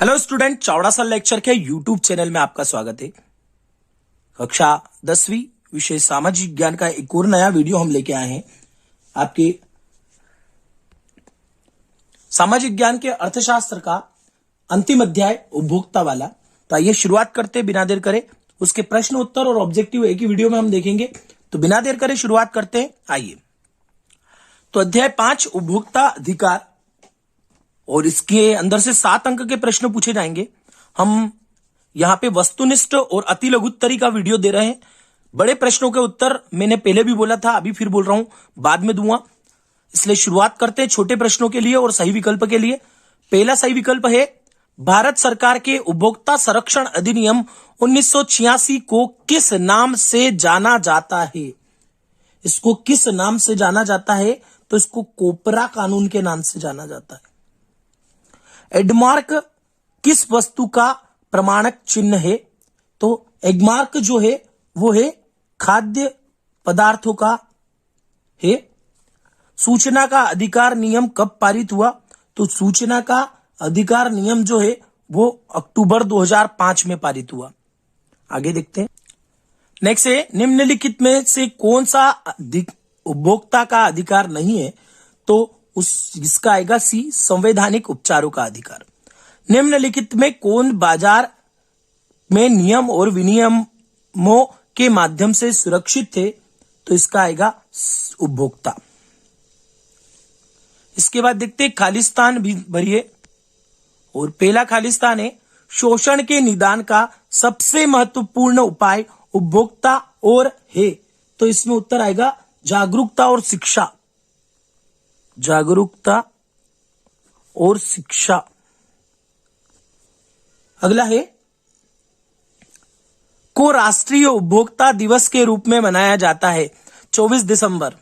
Hello student, Chavda sir lecture के YouTube channel में आपका स्वागत है। कक्षा 10वीं विषय सामाजिक विज्ञान का एक और नया वीडियो हम लेके आए हैं। आपके सामाजिक विज्ञान के अर्थशास्त्र का अंतिम अध्याय उपभोक्ता वाला। तो आइए शुरुआत करते बिना देर करे। उसके प्रश्न उत्तर और ऑब्जेक्टिव एक ही वीडियो में हम देखेंगे, तो बिना देर करे शुरुआत करते हैं। आइए, तो अध्याय 5 उपभोक्ता अधिकार, और इसके अंदर से 7 अंक के प्रश्न पूछे जाएंगे। हम यहां पे वस्तुनिष्ठ और अति लघुत्तरी का वीडियो दे रहे हैं। बड़े प्रश्नों के उत्तर मैंने पहले भी बोला था, अभी फिर बोल रहा हूं, बाद में दूंगा। इसलिए शुरुआत करते हैं छोटे प्रश्नों के लिए और सही विकल्प के लिए। पहला सही विकल्प है, भारत सरकार के उपभोक्ता संरक्षण अधिनियम 1986 को किस नाम से जाना जाता है? इसको किस नाम से जाना जाता है? तो इसको कोपरा कानून के नाम से जाना जाता है। एडमार्क किस वस्तु का प्रमाणक चिन्ह है? तो एडमार्क जो है वो है खाद्य पदार्थों का है। सूचना का अधिकार नियम कब पारित हुआ? तो सूचना का अधिकार नियम जो है वो अक्टूबर 2005 में पारित हुआ। आगे देखते हैं। नेक्स्ट है, निम्नलिखित में से कौन सा उपभोक्ता का अधिकार नहीं है? तो इसका आएगा सी, संवैधानिक उपचारों का अधिकार। निम्नलिखित में कौन बाजार में नियम और विनियमों के माध्यम से सुरक्षित है? तो इसका आएगा उपभोक्ता। इसके बाद देखते हैं खालिस्तान भी भरिए, और पहला खालिस्तान है, शोषण के निदान का सबसे महत्वपूर्ण उपाय उपभोक्ता और है। तो इसमें उत्तर आएगा जागरूकता और शिक्षा। जागरूकता और शिक्षा। अगला है, को राष्ट्रीय उपभोक्ता दिवस के रूप में मनाया जाता है 24 दिसंबर।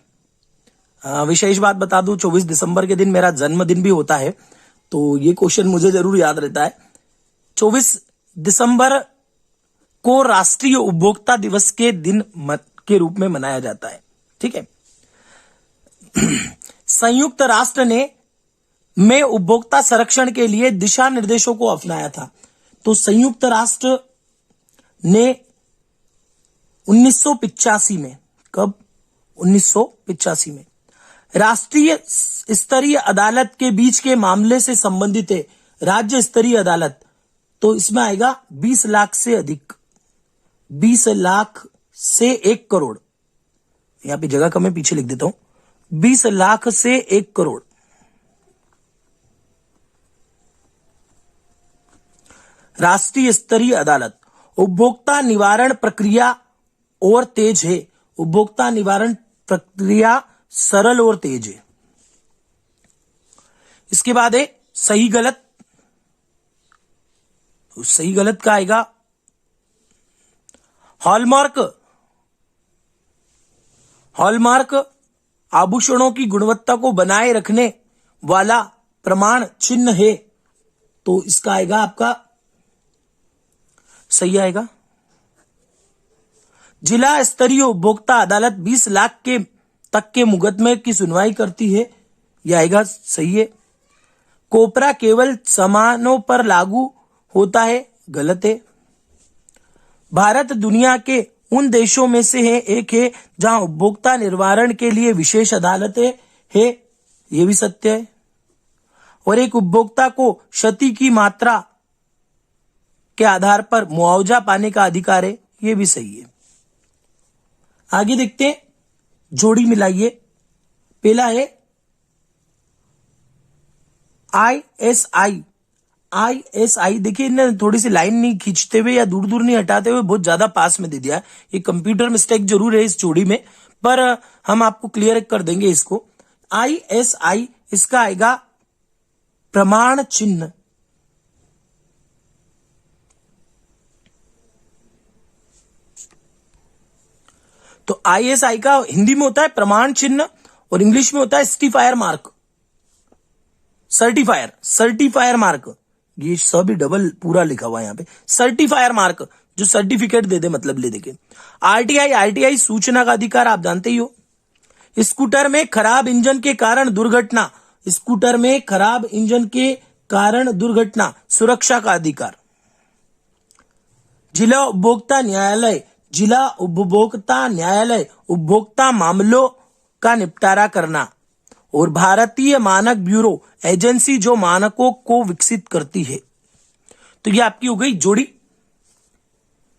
विशेष बात बता दूं, 24 दिसंबर के दिन मेरा जन्मदिन भी होता है, तो ये क्वेश्चन मुझे जरूर याद रहता है। 24 दिसंबर को राष्ट्रीय उपभोक्ता दिवस के दिन के रूप में मनाया जाता है। ठीक है। संयुक्त राष्ट्र ने में उपभोक्ता संरक्षण के लिए दिशा निर्देशों को अपनाया था। तो संयुक्त राष्ट्र ने 1985 में, कब? 1985 में राष्ट्रीय स्तरीय अदालत के बीच के मामले से संबंधित है राज्य स्तरीय अदालत। तो इसमें आएगा 20 लाख से अधिक, 20 लाख से 1 करोड़। यहां पे जगह कम है, पीछे लिख देता हूं, 20 लाख से 1 करोड़। राष्ट्रीय स्तरीय अदालत। उपभोक्ता निवारण प्रक्रिया और तेज है। उपभोक्ता निवारण प्रक्रिया सरल और तेज है। इसके बाद है सही गलत। तो सही गलत का आएगा हॉलमार्क। हॉलमार्क आभूषणों की गुणवत्ता को बनाए रखने वाला प्रमाण चिन्ह है। तो इसका आएगा आपका सही आएगा। जिला स्तरीय उपभोक्ता अदालत 20 लाख के तक के मुकदमे की सुनवाई करती है। यह आएगा सही है। कोपरा केवल सामानों पर लागू होता है, गलत है। भारत दुनिया के उन देशों में से है एक है जहां उपभोक्ता निवारण के लिए विशेष अदालतें है, यह भी सत्य है। और एक उपभोक्ता को क्षति की मात्रा के आधार पर मुआवजा पाने का अधिकार है, यह भी सही है। आगे देखते हैं, जोड़ी मिलाइए। पहला है ISI। ISI देखिए, इन्हें थोड़ी सी लाइन नहीं खींचते हुए या दूर दूर नहीं हटाते हुए बहुत ज्यादा पास में दे दिया। ये कंप्यूटर मिस्टेक जरूर है इस जोड़ी में, पर हम आपको क्लियर कर देंगे इसको। ISI इसका आएगा प्रमाण चिन्ह। तो ISI का हिंदी में होता है प्रमाण चिन्ह और इंग्लिश में होता है सर्टिफायर मार्क। सर्टिफायर मार्क, ये सब भी डबल पूरा लिखा हुआ है यहाँ पे। सर्टिफायर मार्क जो सर्टिफिकेट दे दे, मतलब ले देके। RTI सूचना का अधिकार आप जानते ही हो। स्कूटर में खराब इंजन के कारण दुर्घटना। स्कूटर में खराब इंजन के कारण दुर्घटना सुरक्षा का अधिकार। जिला उपभोक्ता न्यायालय, जिला उपभोक्ता न्यायालय उपभोक्ता मामलों का निपटारा करना। और भारतीय मानक ब्यूरो, एजेंसी जो मानकों को विकसित करती है। तो ये आपकी हो गई जोड़ी।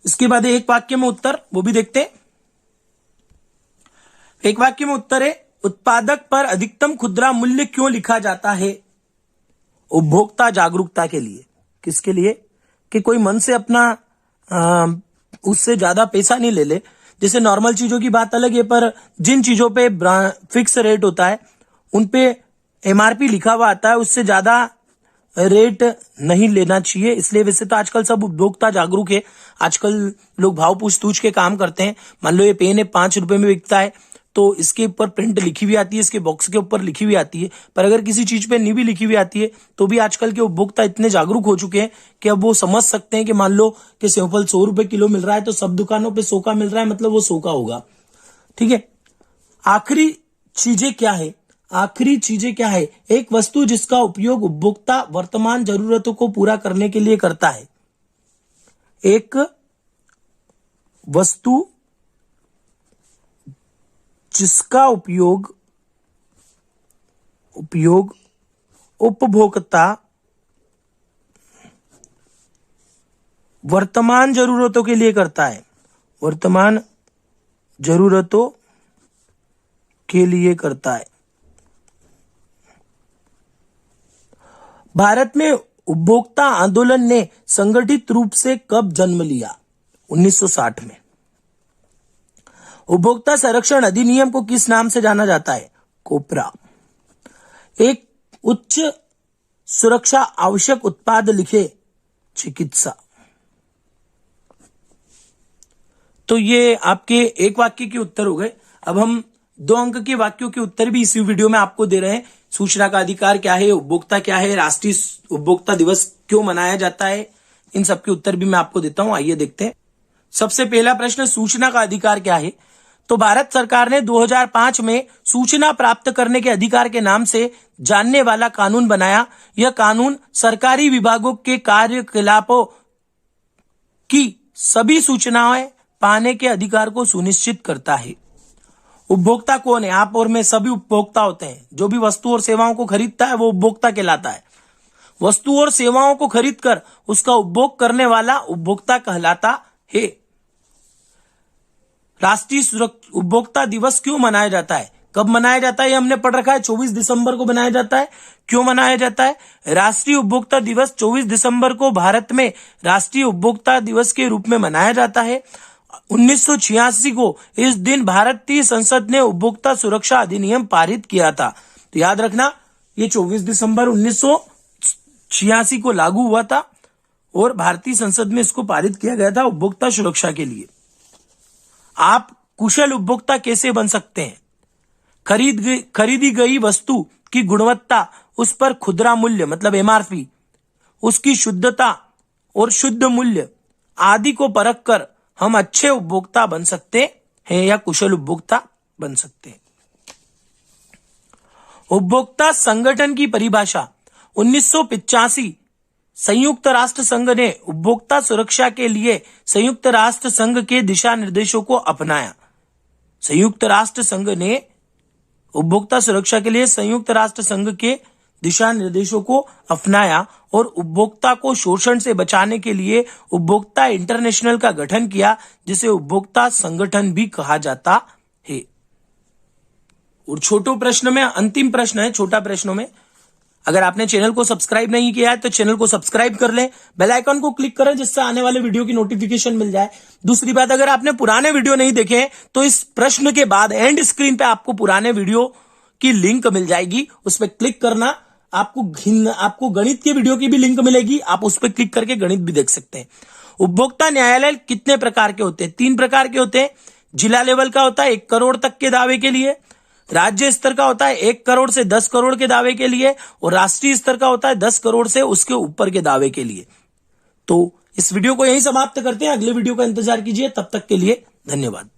इसके बाद एक वाक्य में उत्तर, वो भी देखते हैं। एक वाक्य में उत्तर है, उत्पादक पर अधिकतम खुदरा मूल्य क्यों लिखा जाता है? उपभोक्ता जागरूकता के लिए। किसके लिए? कि कोई मन से अपना उससे ज्यादा पैसा नहीं ले ले। जैसे नॉर्मल चीजों की बात अलग है, पर जिन चीजों पे फिक्स रेट होता है उन पे एमआरपी लिखा हुआ आता है, उससे ज्यादा रेट नहीं लेना चाहिए। इसलिए वैसे तो आजकल सब उपभोक्ता जागरूक है। आजकल लोग भाव पूछ तूछ के काम करते हैं। मान लो ये पेन है 5 रुपए में बिकता है, तो इसके ऊपर प्रिंट लिखी हुई आती है, इसके बॉक्स के ऊपर लिखी हुई आती है। पर अगर किसी चीज पे नहीं भी लिखी हुई आती है तो भी आजकल के उपभोक्ता इतने जागरूक हो चुके हैं कि अब वो समझ सकते हैं कि मान लो कि सेवफल 100 रुपए किलो मिल रहा है तो सब दुकानों पे 100 का मिल रहा है, मतलब वो 100 का होगा। ठीक है। आखिरी चीजें क्या है? आखिरी चीजें क्या है? एक वस्तु जिसका उपयोग उपभोक्ता वर्तमान जरूरतों को पूरा करने के लिए करता है। एक वस्तु जिसका उपयोग उपभोक्ता वर्तमान जरूरतों के लिए करता है। वर्तमान जरूरतों के लिए करता है। भारत में उपभोक्ता आंदोलन ने संगठित रूप से कब जन्म लिया? 1960 में। उपभोक्ता संरक्षण अधिनियम को किस नाम से जाना जाता है? कोपरा। एक उच्च सुरक्षा आवश्यक उत्पाद लिखे? चिकित्सा। तो ये आपके एक वाक्य के उत्तर हो गए। अब हम 2 अंक के वाक्यों के उत्तर भी इसी वीडियो में आपको दे रहे हैं। सूचना का अधिकार क्या है, उपभोक्ता क्या है, राष्ट्रीय उपभोक्ता दिवस क्यों मनाया जाता है, इन सब के उत्तर भी मैं आपको देता हूं। आइए देखते हैं। सबसे पहला प्रश्न, सूचना का अधिकार क्या है? तो भारत सरकार ने 2005 में सूचना प्राप्त करने के अधिकार के नाम से जानने वाला कानून बनाया। यह कानून सरकारी विभागों के कार्यकलापों की सभी सूचनाएं पाने के अधिकार को सुनिश्चित करता है। उपभोक्ता कौन है? आप और मैं सभी उपभोक्ता होते हैं। जो भी वस्तु और सेवाओं को खरीदता है वो उपभोक्ता कहलाता है। वस्तु और सेवाओं को खरीदकर उसका उपभोग करने वाला उपभोक्ता कहलाता है। राष्ट्रीय उपभोक्ता दिवस क्यों मनाया जाता है? कब मनाया जाता है? ये हमने पढ़ रखा है। 24 दिसंबर को मनाया जाता है। क्यों मनाया जाता है? राष्ट्रीय उपभोक्ता दिवस 24 दिसंबर को भारत में राष्ट्रीय उपभोक्ता दिवस के रूप में मनाया जाता है। 1986 को इस दिन भारतीय संसद ने उपभोक्ता सुरक्षा अधिनियम पारित किया था। तो याद रखना, ये 24 दिसंबर 1986 को लागू हुआ था और भारतीय संसद में इसको पारित किया गया था उपभोक्ता सुरक्षा के लिए। आप कुशल उपभोक्ता कैसे बन सकते हैं? खरीदी गई वस्तु की गुणवत्ता, उस पर खुदरा मूल्य मतलब एमआरपी, उसकी शुद्धता और शुद्ध मूल्य आदि को परखकर हम अच्छे उपभोक्ता बन सकते हैं या कुशल उपभोक्ता बन सकते हैं। उपभोक्ता संगठन की परिभाषा। 1985 संयुक्त राष्ट्र संघ ने उपभोक्ता सुरक्षा के लिए संयुक्त राष्ट्र संघ के दिशा निर्देशों को अपनाया। संयुक्त राष्ट्र संघ ने उपभोक्ता सुरक्षा के लिए संयुक्त राष्ट्र संघ के दिशा निर्देशों को अपनाया और उपभोक्ता को शोषण से बचाने के लिए उपभोक्ता इंटरनेशनल का गठन किया, जिसे उपभोक्ता संगठन भी कहा जाता है। और छोटो प्रश्न में अंतिम प्रश्न है। छोटा प्रश्नों में अगर आपने चैनल को सब्सक्राइब नहीं किया है तो चैनल को सब्सक्राइब कर लें, बेल आइकन को क्लिक करें जिससे आने वाले वीडियो की नोटिफिकेशन मिल जाए। दूसरी बात, अगर आपने पुराने वीडियो नहीं देखे हैं तो इस प्रश्न के बाद एंड स्क्रीन पे आपको पुराने वीडियो की लिंक मिल जाएगी, उस पर क्लिक करना। आपको गणित के वीडियो की भी लिंक मिलेगी, आप उस पर क्लिक करके गणित भी देख सकते हैं। उपभोक्ता न्यायालय कितने प्रकार के होते हैं? 3 प्रकार के होते हैं। जिला लेवल का होता है 1 करोड़ तक के दावे के लिए, राज्य स्तर का होता है 1 करोड़ से 10 करोड़ के दावे के लिए, और राष्ट्रीय स्तर का होता है 10 करोड़ से उसके ऊपर के दावे के लिए। तो इस वीडियो को यहीं समाप्त करते हैं। अगले वीडियो का इंतजार कीजिए। तब तक के लिए धन्यवाद।